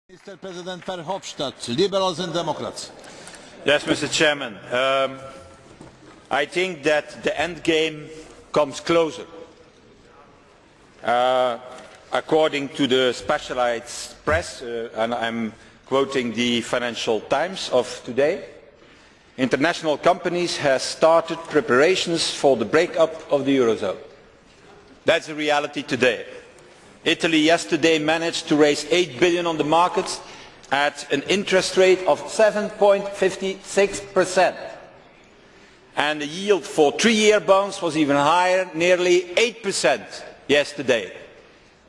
Mr. President Verhofstadt, Liberals and Democrats. Yes, Mr. Chairman. I think that the end game comes closer. According to the specialized press, and I'm quoting the Financial Times of today, international companies have started preparations for the breakup of the Eurozone. That's the reality today. Italy yesterday managed to raise 8 billion on the markets at an interest rate of 7.56%. And the yield for 3-year bonds was even higher, nearly 8% yesterday.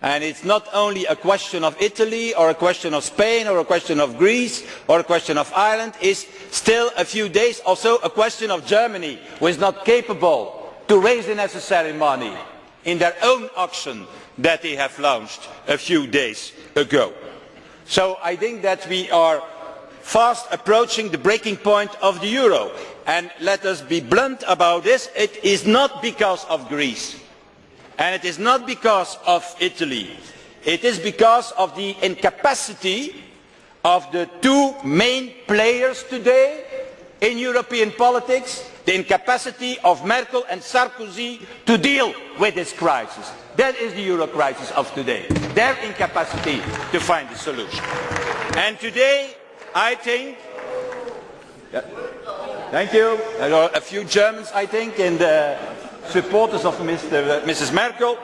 And it's not only a question of Italy or a question of Spain or a question of Greece or a question of Ireland, it's still a few days also a question of Germany, who is not capable to raise the necessary money in their own auction that they have launched a few days ago. So I think that we are fast approaching the breaking point of the euro. And let us be blunt about this, it is not because of Greece. And it is not because of Italy. It is because of the incapacity of the two main players today in European politics, the incapacity of Merkel and Sarkozy to deal with this crisis. That is the euro crisis of today, their incapacity to find a solution. And today, I think, thank you, there are a few Germans, I think, in the supporters of Mrs. Merkel.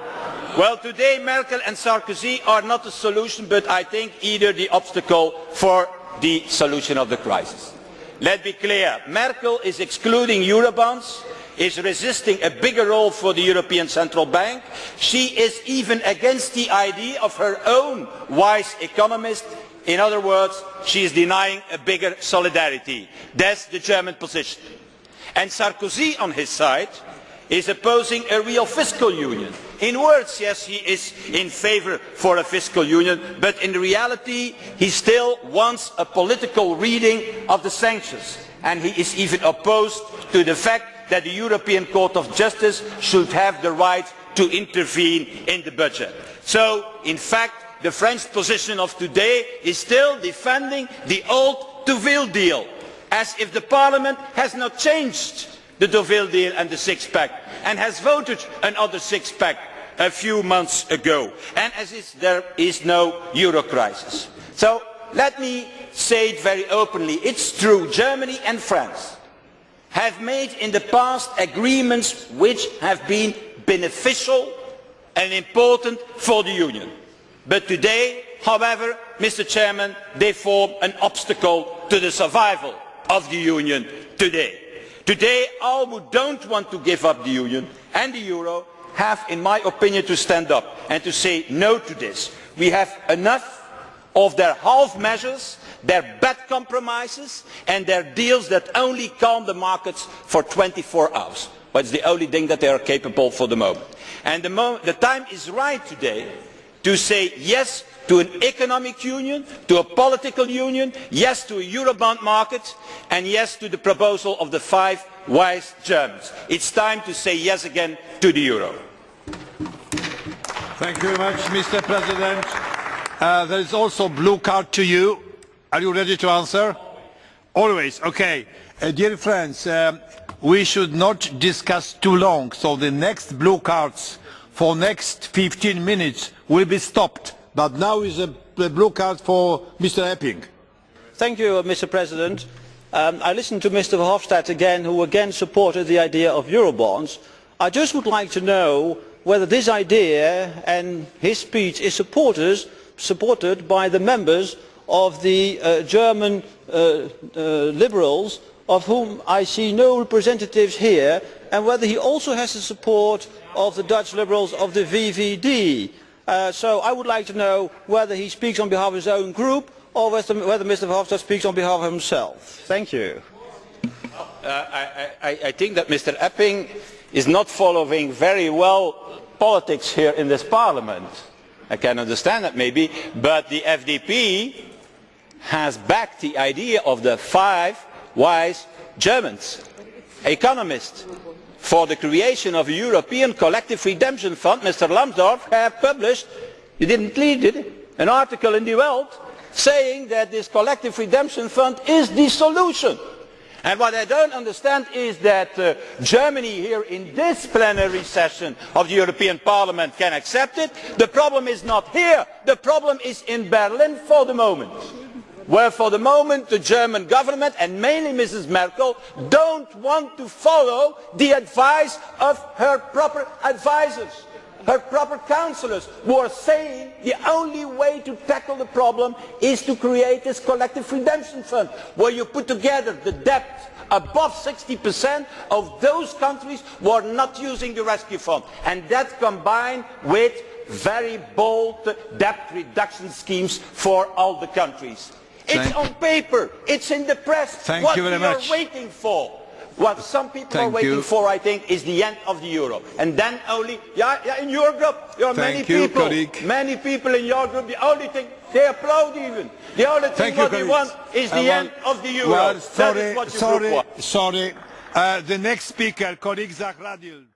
Well, today Merkel and Sarkozy are not the solution, but I think either the obstacle for the solution of the crisis. Let's be clear, Merkel is excluding Eurobonds, is resisting a bigger role for the European Central Bank. She is even against the idea of her own wise economist. In other words, she is denying a bigger solidarity. That's the German position. And Sarkozy, on his side, is opposing a real fiscal union. In words, yes, he is in favour for a fiscal union, but in reality he still wants a political reading of the sanctions. And he is even opposed to the fact that the European Court of Justice should have the right to intervene in the budget. So, in fact, the French position of today is still defending the old Deauville deal, as if the Parliament has not changed the Deauville deal and the six-pack, and has voted another six-pack a few months ago, and as if there is no euro crisis. So let me say it very openly, it's true, Germany and France have made in the past agreements which have been beneficial and important for the Union. But today, however, Mr. Chairman, they form an obstacle to the survival of the Union today. Today, all who don't want to give up the Union and the Euro have, in my opinion, to stand up and to say no to this. We have enough of their half measures, their bad compromises and their deals that only calm the markets for 24 hours. But it's the only thing that they are capable for the moment. And the time is right today to say yes to an economic union, to a political union, yes to a Eurobond market, and yes to the proposal of the 5 wise Germans. It's time to say yes again to the euro. Thank you very much, Mr. President. There is also a blue card to you. Are you ready to answer? Always, okay. Dear friends, we should not discuss too long, so the next blue cards for next 15 minutes will be stopped. But now is a blue card for Mr. Eppink. Thank you, Mr. President. I listened to Mr. Verhofstadt again, who again supported the idea of Eurobonds. I just would like to know whether this idea and his speech is supported by the members of the German Liberals, of whom I see no representatives here, and whether he also has the support of the Dutch Liberals of the VVD. So I would like to know whether he speaks on behalf of his own group or whether Mr. Verhofstadt speaks on behalf of himself. Thank you. I think that Mr. Eppink is not following very well politics here in this Parliament. I can understand that maybe, but the FDP has backed the idea of the 5 wise Germans, economists, for the creation of a European collective redemption fund. Mr. Lambsdorff has published, you didn't read it, an article in Die Welt saying that this collective redemption fund is the solution. And what I don't understand is that Germany here in this plenary session of the European Parliament can accept it. The problem is not here. The problem is in Berlin for the moment. Where for the moment the German government and mainly Mrs. Merkel don't want to follow the advice of her proper advisors, her proper councillors, who are saying the only way to tackle the problem is to create this collective redemption fund, where you put together the debt above 60% of those countries who are not using the rescue fund, and that combined with very bold debt reduction schemes for all the countries. It's on paper, it's in the press. Thank you very much. What we are waiting for, what some people are waiting for, I think, is the end of the euro. And then only, in your group, there are many people in your group, the only thing, they applaud even. The only thing what they want is the end of the euro. Well, sorry. The next speaker, colleague Zahradil.